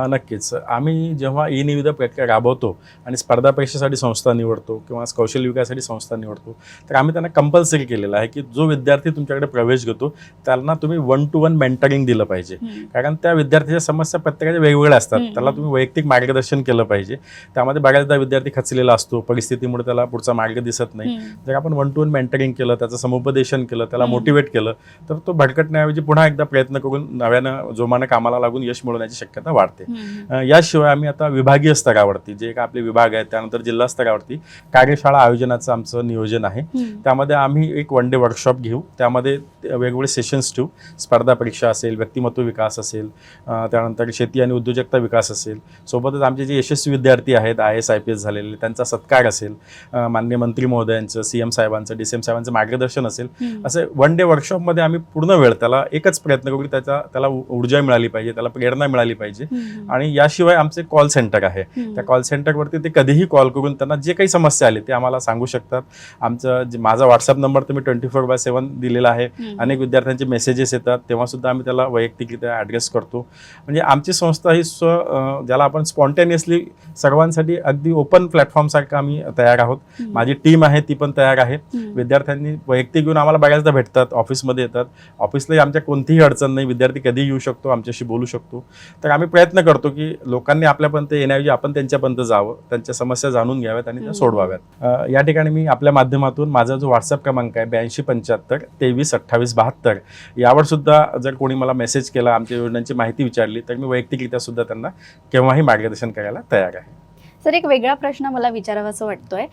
नक्कीच. आम्ही जेव्हा ई-निविदा प्रक्रिया राबवतो आणि स्पर्धा परीक्षेसाठी संस्था निवडतो किंवा कौशल्य विकासासाठी संस्था निवडतो, तर आम्ही त्यांना कंपल्सरी केलेलं आहे की जो विद्यार्थी तुमच्याकडे प्रवेश घेतो त्यांना तुम्ही 1-to-1 मेंटरिंग दिलं पाहिजे. कारण त्या विद्यार्थ्याच्या समस्या प्रत्येकाच्या वेगवेगळ्या असतात, त्याला तुम्ही वैयक्तिक मार्गदर्शन केलं पाहिजे. त्यामध्ये बऱ्याचदा विद्यार्थी खचलेला असतो, परिस्थितीमुळे त्याला पुढचा मार्ग दिसत नाही. जर आपण 1-to-1 मेंटरिंग केलं, त्याचं समुपदेशन केलं, त्याला मोटिवेट केलं, तर तो भडकटण्याऐवजी पुन्हा एकदा प्रयत्न करून नव्यानं जोमानं कामाला लागून यश मिळवण्याची शक्यता वाढते. याशिवाय आम्ही आता विभागीय स्तरावरती जे का आपले विभाग आहेत, त्यानंतर जिल्हा स्तरावरती कार्यशाळा आयोजनाचं आमचं नियोजन आहे. त्यामध्ये आम्ही एक 1 डे वर्कशॉप घेऊ, त्यामध्ये वेगवेगळे सेशन्स ठेवू. स्पर्धा परीक्षा असेल, व्यक्तिमत्व विकास असेल, त्यानंतर शेती आणि उद्योजकता विकास असेल. सोबतच आमचे जे यशस्वी विद्यार्थी आहेत, IAS IPS झालेले, त्यांचा सत्कार असेल, माननीय मंत्री महोदयांचं, CM साहेबांचं, DCM साहेबांचं मार्गदर्शन असेल. असे 1 डे वर्कशॉपमध्ये आम्ही पूर्ण वेळ त्याला एकच प्रयत्न करू की त्याला ऊर्जा मिळाली पाहिजे, त्याला प्रेरणा मिळाली पाहिजे आणि याशिवाय आमचे कॉल सेंटर आहे. त्या कॉल सेंटरवरती ते कधीही कॉल करून त्यांना जे काही समस्या आली ते आम्हाला सांगू शकतात. माझा व्हॉट्सअप नंबर तर मी 24/7 दिलेला आहे. अनेक विद्यार्थ्यांचे मेसेजेस येतात तेव्हा सुद्धा आम्ही त्याला वैयक्तिकरित्या ॲड्रेस करतो. म्हणजे आमची संस्था ही ज्याला आपण स्पॉन्टेनियसली सर्वांसाठी अगदी ओपन प्लॅटफॉर्मसारखं आम्ही तयार आहोत. माझी टीम आहे ती पण तयार आहे. विद्यार्थ्यांनी वैयक्तिक घेऊन आम्हाला बऱ्याचदा भेटतात, ऑफिसमध्ये येतात. ऑफिसलाही आमच्या कोणतीही अडचण नाही, विद्यार्थी कधी येऊ शकतो, आमच्याशी बोलू शकतो. तर आम्ही प्रयत्न करतो की लोकांनी आपल्यापर्यंत येण्याऐवजी आपण त्यांच्यापर्यंत जावं, त्यांच्या समस्या जाणून घ्याव्यात आणि त्या सोडवाव्यात. या ठिकाणी मी आपल्या माध्यमातून माझा जो व्हॉट्सअप क्रमांक आहे 8275 23 28 72 यावर सुद्धा जर कोणी मला मेसेज केला, आमच्या योजनांची माहिती विचारली तर मी वैयक्तिकरित्या सुद्धा त्यांना केव्हाही मार्गदर्शन करायला तयार आहे. सर, एक वेगळा प्रश्न मला विचारावासा वाटतोय.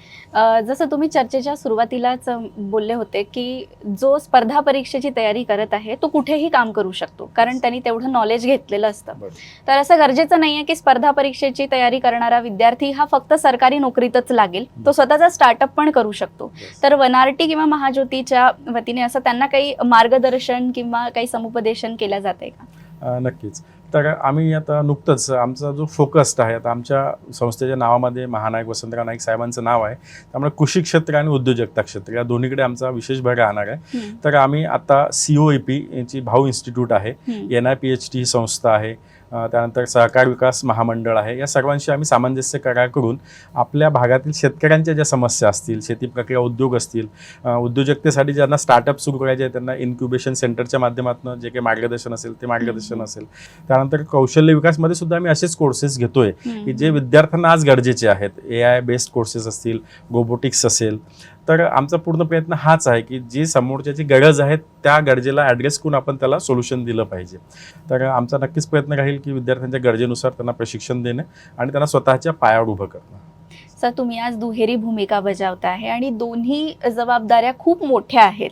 जसं तुम्ही चर्चेच्या सुरुवातीलाच बोलले होते की जो स्पर्धा परीक्षेची तयारी करत आहे तो कुठेही काम करू शकतो, कारण त्यांनी तेवढं नॉलेज घेतलेलं असतं. तर असं गरजेचं नाहीये की स्पर्धा परीक्षेची तयारी करणारा विद्यार्थी हा फक्त सरकारी नोकरीतच लागेल, तो स्वतःचा स्टार्टअप पण करू शकतो. तर वनारटी किंवा महाज्योतीच्या वतीने असं त्यांना काही मार्गदर्शन किंवा काही समुपदेशन केलं जाते का? नक्कीच. तर आम्ही आता नुकतंच आमचा जो फोकस्ड आहे, आता आमच्या संस्थेच्या नावामध्ये महानायक वसंतराव नाईक साहेबांचं नाव आहे, त्यामुळे कृषी क्षेत्र आणि उद्योजकता क्षेत्र या दोन्हीकडे आमचा विशेष भर राहणार आहे. तर आम्ही आता COEP यांची भाऊ इन्स्टिट्यूट आहे, NIPHT ही संस्था आहे, त्यानंतर सहकार विकास महामंडळ आहे, या सर्वांशी आम्ही सामंजस्य करार करून आपल्या भागातील शेतकऱ्यांच्या ज्या समस्या असतील, शेती प्रक्रिया उद्योग असतील, उद्योजकतेसाठी ज्यांना स्टार्टअप सुरू करायचे आहे त्यांना इन्क्युबेशन सेंटरच्या माध्यमातून जे काही मार्गदर्शन असेल ते मार्गदर्शन असेल. त्यानंतर कौशल्य विकासमध्ये सुद्धा आम्ही असेच कोर्सेस घेतोय की जे विद्यार्थ्यांना आज गरजेचे आहेत. AI बेस्ड कोर्सेस असतील, रोबोटिक्स असेल. तर आमचा पूर्ण प्रयत्न हाच आहे की जी समोरच्याची गरज आहे त्या गरजेला ॲड्रेस करून आपण त्याला सोल्युशन दिलं पाहिजे. तर आमचा नक्कीच प्रयत्न राहील की विद्यार्थ्यांच्या गरजेनुसार त्यांना प्रशिक्षण देणं आणि त्यांना स्वतःच्या पायावर उभं करणं. सर, तुम्ही आज दुहेरी भूमिका बजावता आहे आणि दोन्ही जबाबदाऱ्या खूप मोठ्या आहेत.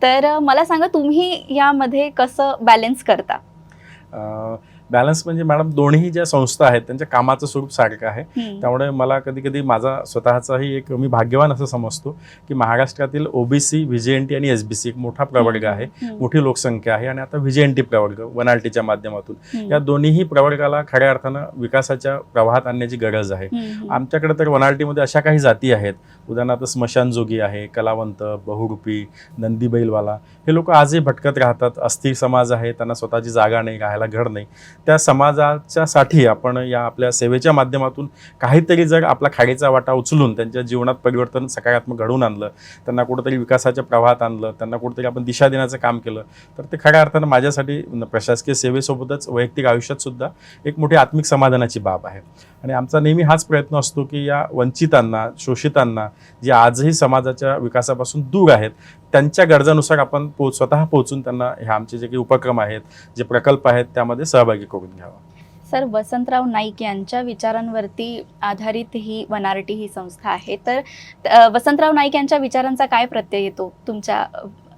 तर मला सांगा, तुम्ही यामध्ये कसं बॅलन्स करता? बॅलन्स म्हणजे मॅडम दोन्ही ज्या संस्था आहेत त्यांच्या कामाचं स्वरूप सारखं आहे. त्यामुळे मला कधी कधी माझा स्वतःचाही एक मी भाग्यवान असं समजतो की महाराष्ट्रातील OBC, VJNT आणि SBC एक मोठा प्रवर्ग आहे, मोठी लोकसंख्या आहे आणि आता VJNT प्रवर्ग वनारटीच्या माध्यमातून या दोन्ही प्रवर्गाला खऱ्या अर्थानं विकासाच्या प्रवाहात आणण्याची गरज आहे. आमच्याकडे तर वनारटीमध्ये अशा काही जाती आहेत, उदाहरणार्थ स्मशानजोगी आहे, कलावंत, बहुरूपी, नंदी बैलवाला, हे लोक आजही भटकत राहतात. अस्थिर समाज आहे, त्यांना स्वतःची जागा नाही, राहायला घर नाही. त्या समाजाच्यासाठी आपण या आपल्या सेवेच्या माध्यमातून काहीतरी जर आपला खाडीचा वाटा उचलून त्यांच्या जीवनात परिवर्तन सकारात्मक घडवून आणलं, त्यांना कुठंतरी विकासाच्या प्रवाहात आणलं, त्यांना कुठंतरी आपण दिशा देण्याचं काम केलं तर ते खऱ्या अर्थानं माझ्यासाठी प्रशासकीय सेवेसोबतच वैयक्तिक आयुष्यात सुद्धा एक मोठी आत्मिक समाधानाची बाब आहे. आणि आमचा नेहमी हाच प्रयत्न असतो की या वंचितांना, शोषितांना, जे आजही समाजाच्या विकासापासून दूर आहेत, त्यांच्या गरजानुसार आपण स्वतः पोहोचून त्यांना ह्या आमचे जे काही उपक्रम आहेत, जे प्रकल्प आहेत त्यामध्ये सहभागी करून घ्यावा. सर, वसंतराव नाईक यांच्या विचारांवरती आधारित ही वनारटी ही संस्था आहे. तर वसंतराव नाईक यांच्या विचारांचा काय प्रत्यय येतो तुमच्या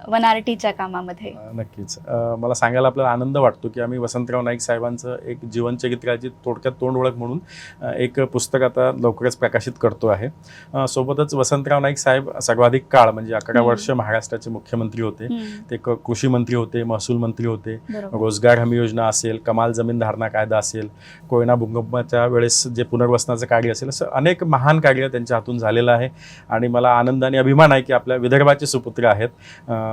वनारटीच्या कामामध्ये? नक्कीच. मला सांगायला आपल्याला आनंद वाटतो की आम्ही वसंतराव नाईक साहेबांचं एक जीवनचरित्राची थोडक्यात तोंड ओळख म्हणून एक पुस्तक आता लवकरच प्रकाशित करतो आहे. सोबतच वसंतराव नाईक साहेब सर्वाधिक काळ म्हणजे 11 वर्ष महाराष्ट्राचे मुख्यमंत्री होते. ते कृषी मंत्री होते, महसूल मंत्री होते. रोजगार हमी योजना असेल, कमाल जमीन धारणा कायदा असेल, कोयना भूकंपाच्या वेळेस जे पुनर्वसनाचं कार्य असेल, असं अनेक महान कार्य त्यांच्या हातून झालेलं आहे. आणि मला आनंद आणि अभिमान आहे की आपल्या विदर्भाचे सुपुत्र आहेत.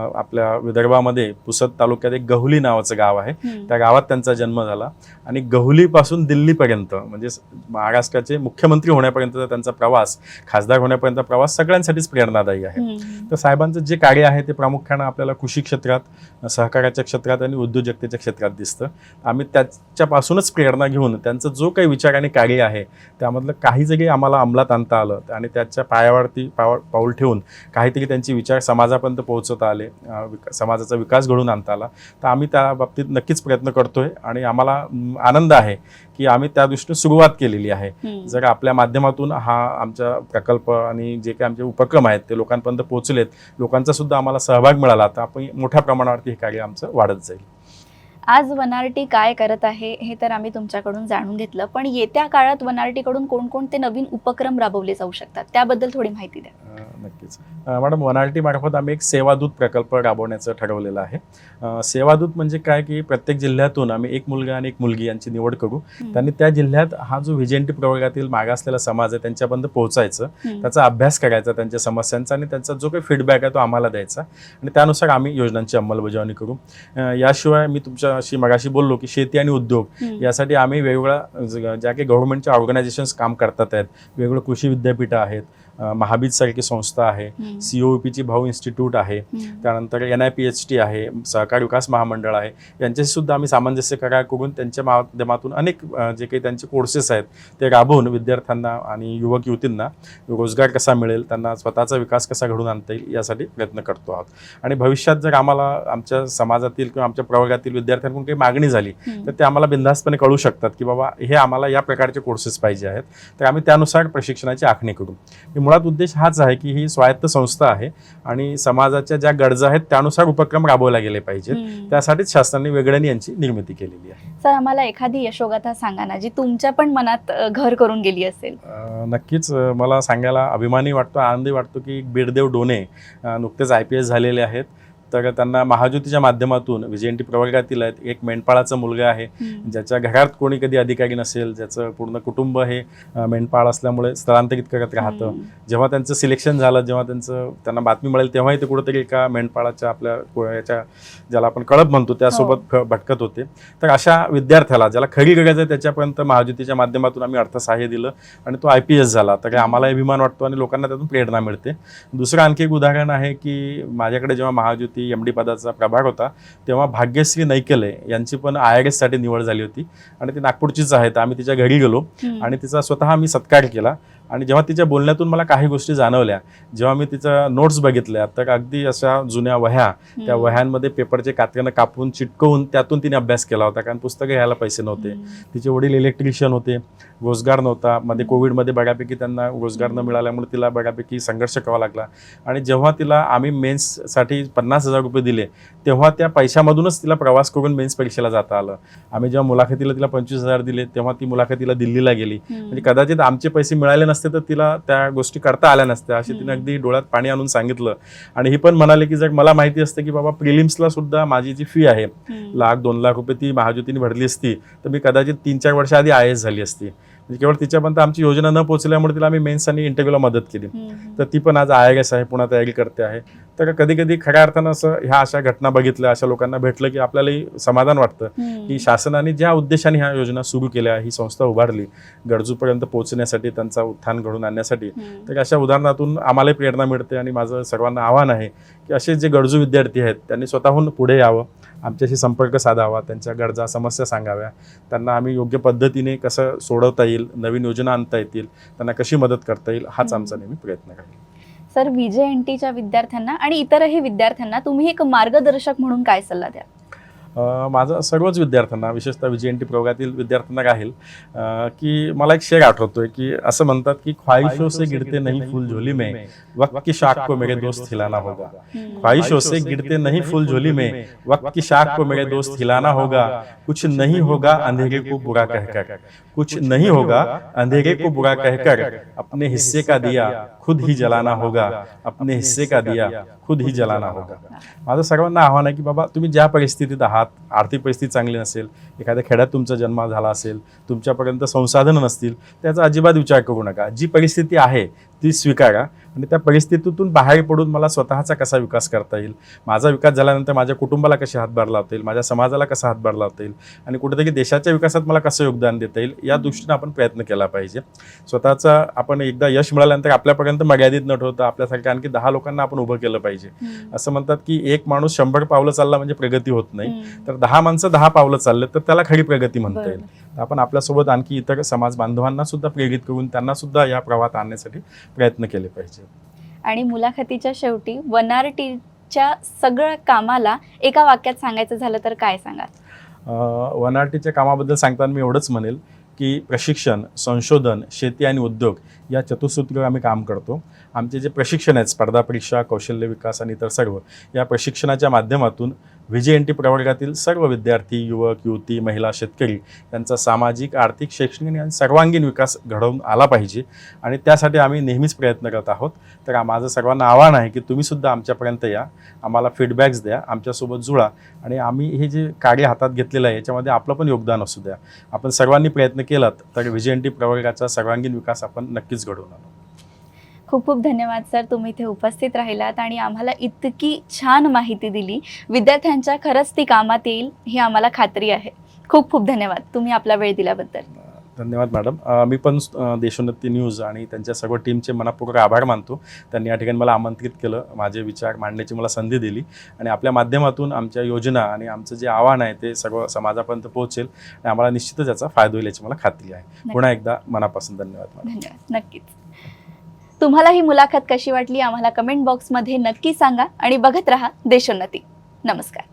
आपल्या विदर्भामध्ये पुसद तालुक्यात एक गहुली नावाचं गाव आहे, त्या गावात त्यांचा जन्म झाला आणि गहुलीपासून दिल्लीपर्यंत म्हणजे महाराष्ट्राचे मुख्यमंत्री होण्यापर्यंतचा त्यांचा प्रवास, खासदार होण्यापर्यंत प्रवास सगळ्यांसाठीच प्रेरणादायी आहे. तर साहेबांचं जे कार्य आहे ते प्रामुख्यानं आपल्याला कृषी क्षेत्रात, सहकार्याच्या क्षेत्रात आणि उद्योजकतेच्या क्षेत्रात दिसतं. आम्ही त्याच्यापासूनच प्रेरणा घेऊन त्यांचं जो काही विचार आणि कार्य आहे त्यामधलं काही जरी आम्हाला अंमलात आणता आलं आणि त्याच्या पायावरती पाऊल ठेवून काहीतरी त्यांचे विचार समाजापर्यंत पोहोचवता आले, समाजाचा विकास घडवून आणता आला, तर आम्ही त्या बाबतीत नक्कीच प्रयत्न करतोय आणि आम्हाला आनंद आहे की आम्ही त्या दृष्टीने सुरुवात केलेली आहे. जर आपल्या माध्यमातून हा आमचा प्रकल्प आणि जे काही आमचे उपक्रम आहेत ते लोकांपर्यंत पोहोचलेत, लोकांचा सुद्धा आम्हाला सहभाग मिळाला, तर आपण मोठ्या प्रमाणावरती हे कार्य आमचं वाढत जाईल. आज वनारटी काय करत आहे हे तर आम्ही तुमच्याकडून जाणून घेतलं, पण येत्या काळात वनारटीकडून कोणकोणते नवीन उपक्रम राबवले जाऊ शकतात त्याबद्दल थोडी माहिती द्या. नक्कीच मॅडम, वनआरटी मार्फत आम्ही एक सेवादूत प्रकल्प राबवण्याचं ठरवलेलं आहे. सेवादूत म्हणजे काय की प्रत्येक जिल्ह्यातून आम्ही एक मुलगा आणि एक मुलगी यांची निवड करू. त्यांनी त्या जिल्ह्यात हा जो व्हीजेएनटी प्रवर्गातील मागासलेला समाज आहे त्यांच्यापर्यंत पोहोचायचं, त्याचा अभ्यास करायचा, त्यांच्या समस्यांचा आणि त्यांचा जो काही फीडबॅक आहे तो आम्हाला द्यायचा आणि त्यानुसार आम्ही योजनांची अंमलबजावणी करू. याशिवाय मी तुमच्याशी मगाशी बोललो की शेती आणि उद्योग यासाठी आम्ही वेगवेगळ्या ज्या काही गव्हर्नमेंटच्या ऑर्गनायझेशन्स काम करतात आहेत, वेगवेगळं कृषी विद्यापीठं आहेत, महाबीज सारखी संस्था आहे, COEPची भाऊ इन्स्टिट्यूट आहे, त्यानंतर NIPHT आहे, सहकार विकास महामंडळ आहे, यांच्याशी सुद्धा आम्ही सामंजस्य करार करून त्यांच्या माध्यमातून अनेक जे काही त्यांचे कोर्सेस आहेत ते राबवून विद्यार्थ्यांना आणि युवक युवतींना रोजगार कसा मिळेल, त्यांना स्वतःचा विकास कसा घडवून आणता येईल यासाठी प्रयत्न करतो आहोत. आणि भविष्यात जर आम्हाला आमच्या समाजातील किंवा आमच्या प्रवर्गातील विद्यार्थ्यांकडून काही मागणी झाली तर ते आम्हाला बिनधास्तपणे कळू शकतात की बाबा हे आम्हाला या प्रकारचे कोर्सेस पाहिजे आहेत, तर आम्ही त्यानुसार प्रशिक्षणाची आखणी करू. मुळात उद्देश हाच आहे की ही स्वायत्त संस्था आहे आणि समाजाच्या ज्या गरजा आहेत त्यानुसार उपक्रम राबवले गेले पाहिजेत, त्यासाठीच शासनाने वेगळ्याने यांची निर्मिती केलेली आहे. सर, आम्हाला एखादी यशोगाथा सांगा ना जी तुमच्या पण मनात घर करून गेली असेल. नक्कीच मला सांगायला अभिमानी वाटतो, आनंदी वाटतो की बिरदेव डोने नुकतेच IPS झालेले आहेत. तर त्यांना महाज्योतीच्या माध्यमातून व्हीजेएनटी प्रवर्गातील आहेत, एक मेंढपाळाचा मुलगा आहे ज्याच्या घरात कोणी कधी अधिकारी नसेल, ज्याचं पूर्ण कुटुंब हे मेंढपाळ असल्यामुळे स्थलांतरित करत राहतं. जेव्हा त्यांचं सिलेक्शन झालं, जेव्हा त्यांना बातमी मिळेल तेव्हाही ते कुठंतरी एका मेंढपाळाच्या आपल्या याच्या ज्याला आपण कळप म्हणतो त्यासोबत भटकत होते. तर अशा विद्यार्थ्याला ज्याला खरी गरज आहे त्याच्यापर्यंत महाज्योतीच्या माध्यमातून आम्ही अर्थसहाय्य दिलं आणि तो IPS झाला. तर आम्हाला अभिमान वाटतो आणि लोकांना त्यातून प्रेरणा मिळते. दुसरं आणखी एक उदाहरण आहे की माझ्याकडे जेव्हा महाज्योती MD पदाचा प्रभाग होता तेव्हा भाग्यश्री नैकेले यांची पण IRS साठी निवड झाली होती आणि ती नागपूरचीच आहे. तर आम्ही तिच्या घरी गेलो आणि तिचा स्वतः मी सत्कार केला आणि जेव्हा तिच्या बोलण्यातून मला काही गोष्टी जाणवल्या, जेव्हा मी तिच्या नोट्स बघितल्या तर अगदी अशा जुन्या वह्या, त्या वह्यांमध्ये पेपरचे कात्र्यानं कापून चिटकवून त्यातून तिने अभ्यास केला होता, कारण पुस्तकं घ्यायला पैसे नव्हते. तिचे वडील इलेक्ट्रिशियन होते, रोजगार नव्हता. मध्ये कोविडमध्ये बऱ्यापैकी त्यांना रोजगार न मिळाल्यामुळे तिला बऱ्यापैकी संघर्ष करावा लागला आणि जेव्हा तिला आम्ही मेन्ससाठी 50,000 रुपये दिले तेव्हा त्या पैशामधूनच तिला प्रवास करून मेन्स परीक्षेला जाता आलं. आम्ही जेव्हा मुलाखतीला तिला 25,000 दिले तेव्हा ती मुलाखतीला दिल्लीला गेली. म्हणजे कदाचित आमचे पैसे मिळाले नसते तर तिला त्या गोष्टी करता आल्या नसत्या, अशी तिने अगदी डोळ्यात पाणी आणून सांगितलं. आणि ही पण म्हणाले की जर मला माहिती असतं की बाबा प्रिलिम्सला सुद्धा माझी जी फी आहे 1,00,000-2 लाख रुपये ती महाज्योतीने भरली असती तर मी कदाचित 3-4 वर्ष आधी IAS झाली असती. म्हणजे केवळ तिच्यापर्यंत आमची योजना न पोहोचल्यामुळे तिला आम्ही मेन्स आणि इंटरव्ह्यूला मदत केली. तर ती पण आज IRS आहे, पुन्हा तयारी करते आहे. तर कधी कधी खऱ्या अर्थानं असं ह्या अशा घटना बघितल्या, अशा लोकांना भेटलं की आपल्यालाही समाधान वाटतं की शासनाने ज्या उद्देशाने ह्या योजना सुरू केल्या, ही संस्था उभारली गरजूपर्यंत पोहोचण्यासाठी, त्यांचा उत्थान घडवून आणण्यासाठी, तर अशा उदाहरणातून आम्हालाही प्रेरणा मिळते. आणि माझं सर्वांना आव्हान आहे की असे जे गरजू विद्यार्थी आहेत त्यांनी स्वतःहून पुढे यावं, आमच्याशी संपर्क साधावा, त्यांच्या गरजा समस्या सांगाव्या, त्यांना आम्ही योग्य पद्धतीने कसं सोडवता येईल, नवीन योजना आणता येतील, त्यांना कशी मदत करता येईल, हाच आमचा नेहमी प्रयत्न राहील. सर, व्हीजेएनटीच्या विद्यार्थ्यांना आणि इतरही विद्यार्थ्यांना तुम्ही एक मार्गदर्शक म्हणून काय सल्ला द्याल? माझं सर्वच विद्यार्थ्यांना, विशेषतः व्हीजेएनटी प्रयोगातील विद्यार्थ्यांना राहील की मला एक शेर आठवतोय की असं म्हणतात की ख्वाहिशों से गिरते नहीं फूल झोली में, वक्त की शाख को मेरे दोस्त हिलाना होगा. ख्वाहिशों से गिरते नहीं फूल झोली में, वक्त की शाख को मेरे दोस्त हिलाना होगा. कुछ नहीं होगा अंधेरे को बुरा कहकर, कुछ नहीं होगा अंधेरे को बुरा कहकर, अपने हिस्से का दिया खुद ही जलाना होगा, अपने हिस्से का दिया खुद ही जलाना होगा. माझं सर्वांना आव्हान आहे की बाबा तुम्ही ज्या परिस्थितीत आहात, आर्थिक परिस्थिती चांगली नसेल, एखाद्या खेड्यात तुमचा जन्म झाला असेल, तुमच्यापर्यंत संसाधनं नसतील, त्याचा अजिबात विचार करू नका. जी परिस्थिती आहे ती स्वीकारा आणि त्या परिस्थितीतून बाहेर पडून मला स्वतःचा कसा विकास करता येईल, माझा विकास झाल्यानंतर माझ्या कुटुंबाला कसे हातभार लावता येईल, माझ्या समाजाला कसा हातभार लावता येईल आणि कुठेतरी देशाच्या विकासात मला कसं योगदान देता येईल, या दृष्टीने आपण प्रयत्न केला पाहिजे. स्वतःचा आपण एकदा यश मिळाल्यानंतर आपल्यापर्यंत मर्यादित न ठेवता आपल्यासारख्या आणखी 10 लोकांना आपण उभं केलं पाहिजे. असं म्हणतात की एक माणूस 100 पावलं चालला म्हणजे प्रगती होत नाही, तर 10 माणसं 10 पावलं चालले तर त्याला खरी प्रगती म्हणता येईल. आपण आपल्यासोबत आणखी इतर समाज बांधवांना सुद्धा प्रेरित करून त्यांना सुद्धा या प्रवाहात आणण्यासाठी प्रयत्न केले पाहिजे. आणि मुलाखतीच्या शेवटी वनआरटीच्या सगळ्या कामाला एका वाक्यात सांगायचं झालं तर काय सांगाल? वनआरटीच्या कामाबद्दल सांगताना मी एवढंच म्हणेल की प्रशिक्षण, संशोधन, शेती आणि उद्योग या चतुसूत्रीवर आम्ही काम करतो. आमचे जे प्रशिक्षण आहेत, स्पर्धा परीक्षा, कौशल्य विकास आणि इतर सर्व, या प्रशिक्षणाच्या माध्यमातून VJNT प्रवर्गातील सर्व विद्यार्थी, युवक, युवती, महिला, शेतकरी यांचा सामाजिक, आर्थिक, शैक्षणिक आणि सर्वांगीण विकास घडवून आला पाहिजे आणि त्यासाठी आम्ही नेहमीच प्रयत्न करत आहोत. तर माझं सर्वांना आव्हान आहे की तुम्हीसुद्धा आमच्यापर्यंत या, आम्हाला फीडबॅक्स द्या, आमच्यासोबत जुळा आणि आम्ही हे जे कार्य हातात घेतलेलं आहे याच्यामध्ये आपलं पण योगदान असू द्या. आपण सर्वांनी प्रयत्न केलात तर VJNT प्रवर्गाचा सर्वांगीण विकास आपण नक्कीच घडवून आणू. खूप खूप धन्यवाद सर, तुम्ही इथे उपस्थित राहिलात आणि आम्हाला इतकी छान माहिती दिली. विद्यार्थ्यांच्या खरंच ती कामात येईल ही आम्हाला खात्री आहे. खूप खूप धन्यवाद तुम्ही आपला वेळ दिल्याबद्दल. धन्यवाद मॅडम. मी पण देशोन्नती न्यूज आणि त्यांच्या सर्व टीमचे मनपूर्वक आभार मानतो. त्यांनी या ठिकाणी मला आमंत्रित केलं, माझे विचार मांडण्याची मला संधी दिली आणि आपल्या माध्यमातून आमच्या योजना आणि आमचं जे आव्हान आहे ते सर्व समाजापर्यंत पोहोचेल आणि आम्हाला निश्चितच याचा फायदा होईल याची मला खात्री आहे. पुन्हा एकदा मनापासून धन्यवाद मॅडम. धन्यवाद. नक्कीच. तुम्हाला ही मुलाखत कशी वाटली आम्हाला कमेंट बॉक्समध्ये नक्की सांगा आणि बघत रहा देशोन्नती. नमस्कार.